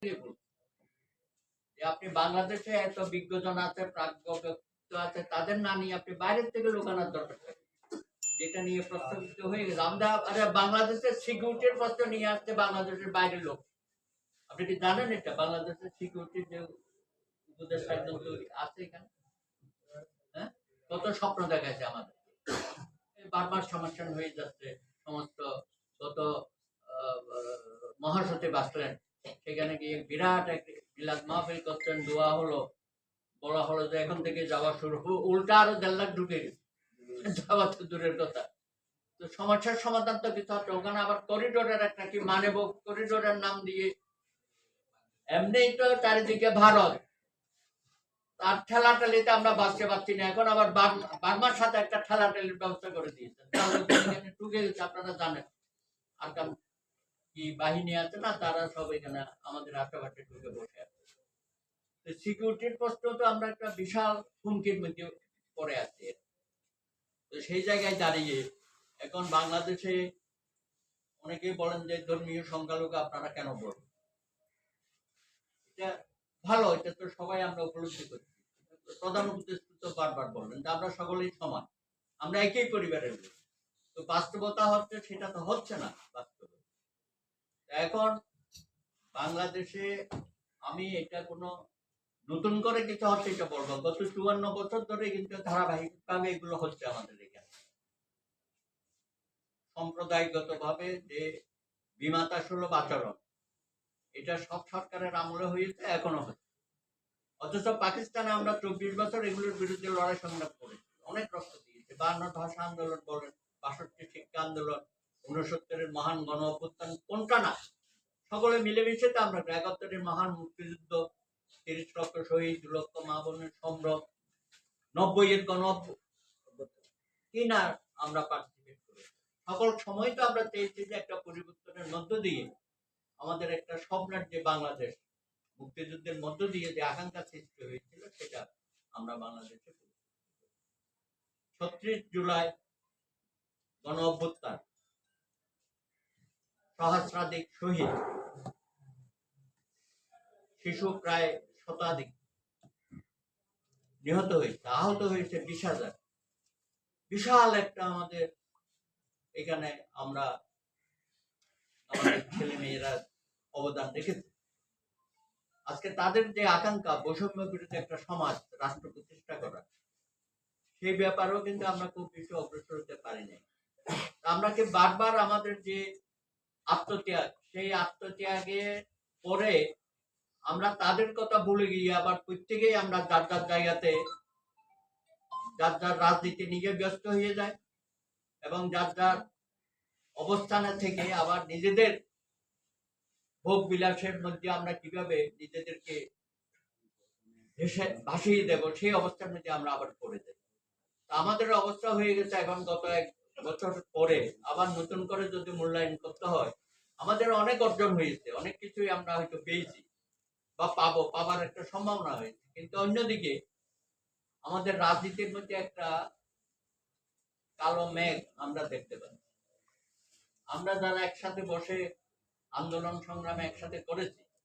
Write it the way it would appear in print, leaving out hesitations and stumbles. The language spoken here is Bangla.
যে আপনি বাংলাদেশে এত বিজ্ঞজন আছে, প্রাজ্ঞ ব্যক্তিত্ব আছে, তাদের না নিয়ে আপনি বাইরের থেকে লোক আনার দরকার থাকে। যেটা নিয়ে প্রস্তাবিত হয়ে গেছে। আমরা বাংলাদেশের সিকিউরিটির প্রশ্ন নিয়ে আসছে বাংলাদেশের বাইরের লোক। আপনি কি জানেন এটা? বাংলাদেশের সিকিউরিটির যে উপদেষ্টা একজন আছে এখানে, হ্যাঁ, কত স্বপ্ন দেখাচ্ছে আমাদের। বারবার সমস্যা হয়ে যাচ্ছে। সমস্ত গত মহাসচিব আসলেন, সেখানে গিয়ে বিরাট এক বিলাস মাহফিল করছেন, দোয়া হলো, বলা হলো যে এখন থেকে যাওয়া শুরু, উল্টা আরো 1.5 লাখ ঢুকে গেছে। যাওয়া তো দূরের কথা। তো সমস্যার সমাধান তো কিছু হচ্ছে। ওখানে আবার করিডোরের একটা কি মানে, করিডোরের নাম দিয়ে এমনি তো চারিদিকে ভারত, তার ঠেলাটালিতে আমরা বাঁচতে পারছি না। এখন আবার বার্মার সাথে একটা ঠেলাটালির ব্যবস্থা করে দিয়েছে, ঢুকে গেছে। আপনারা জানেন আর কি বাহিনী আছে না, তারা সব এখানে আমাদের আশেপাশে ঢুকে বসে আছে। সিকিউরিটির প্রশ্ন তো আমরা একটা বিশাল হুমকির মধ্যে পড়ে আছি। তো সেই জায়গায় দাঁড়িয়ে এখন বাংলাদেশে অনেকেই বলেন যে ধর্মীয় সংখ্যালঘু আপনারা কেন বলেন। এটা ভালো, এটা তো সবাই আমরা উপলব্ধি করছি। প্রধান উপদেষ্টা তো বারবার বললেন যে আমরা সকলেই সমান, আমরা একই পরিবারের লোক। তো বাস্তবতা হচ্ছে সেটা তো হচ্ছে না বাস্তবে। এখন বাংলাদেশে আমি এটা কোনো নতুন করে কিছু হচ্ছে এটা বলবো, গত 54 বছর ধরে কিন্তু ধারাবাহিকভাবে এগুলো হচ্ছে আমাদের এখানে। সম্প্রদায়গত ভাবে যে বিমাতা সুলভ আচরণ, এটা সব সরকারের আমলে হয়েছে, এখনো হচ্ছে। অথচ পাকিস্তানে আমরা 24 বছর এগুলোর বিরুদ্ধে লড়াই সংগ্রাম করেছি, অনেক রক্ত দিয়েছে। 52 ভাষা আন্দোলন বলেন, 62 শিক্ষা আন্দোলন, 69-এর মহান গণ অভ্যুত্থান, কোনটা না সকলে মিলেমিশে তো আমরা 71-এর মহান মুক্তিযুদ্ধ, 30 লক্ষ শহীদ, 2 লক্ষ মা বোনের সম্ভ্রম, 90-এর গণ কি না আমরা পার্টিসিপেট করি। সকল সময় তো আমরা চেয়েছি যে একটা পরিবর্তনের মধ্য দিয়ে আমাদের একটা স্বপ্নের যে বাংলাদেশ, মুক্তিযুদ্ধের মধ্য দিয়ে যে আকাঙ্ক্ষা সৃষ্টি হয়েছিল, সেটা আমরা বাংলাদেশে 36 জুলাই গণ অভ্যুত্থান, সহস্রাধিক শহীদ, শিশু প্রায় শতাধিক নিহত হয়েছে, আহত হয়েছে 20,000। বিশাল একটা আমাদের এখানে আমরা আমাদের ছেলে মেয়েরা অবদান রেখেছে। আজকে তাদের যে আকাঙ্ক্ষা বৈষম্য বিরোধী একটা সমাজ রাষ্ট্র প্রতিষ্ঠা করা, সেই ব্যাপারেও কিন্তু আমরা খুব বেশি অগ্রসর হতে পারি নাই। আমরা কি বারবার আমাদের যে আত্মত্যাগ, সেই আত্মত্যাগে পরে আমরা তাদের কথা ভুলে গিয়ে আবার প্রত্যেকেই আমরা যার যার জায়গাতে যার যার রাজনীতি নিয়ে ব্যস্ত হয়ে যায়, এবং যার যার অবস্থানে থেকে আবার নিজেদের ভোগ বিলাসের মধ্যে আমরা কিভাবে নিজেদেরকে ভাসিয়ে দেব, সেই অবস্থার মধ্যে আমরা আবার পড়ে যাই। আমাদের অবস্থা হয়ে গেছে এখন, গত 1 বছর পরে আবার নতুন করে যদি মূল্যায়ন করতে হয়, আমাদের অনেক অর্জন হয়েছে, অনেক কিছুই আমরা হয়তো পেয়েছি বা পাবার একটা সম্ভাবনা হয়েছে, কিন্তু অন্যদিকে আমাদের রাজনীতির মধ্যে একটা কালো মেঘ আমরা দেখতে পাচ্ছি। আমরা যারা একসাথে বসে আন্দোলন সংগ্রামে একসাথে করেছি,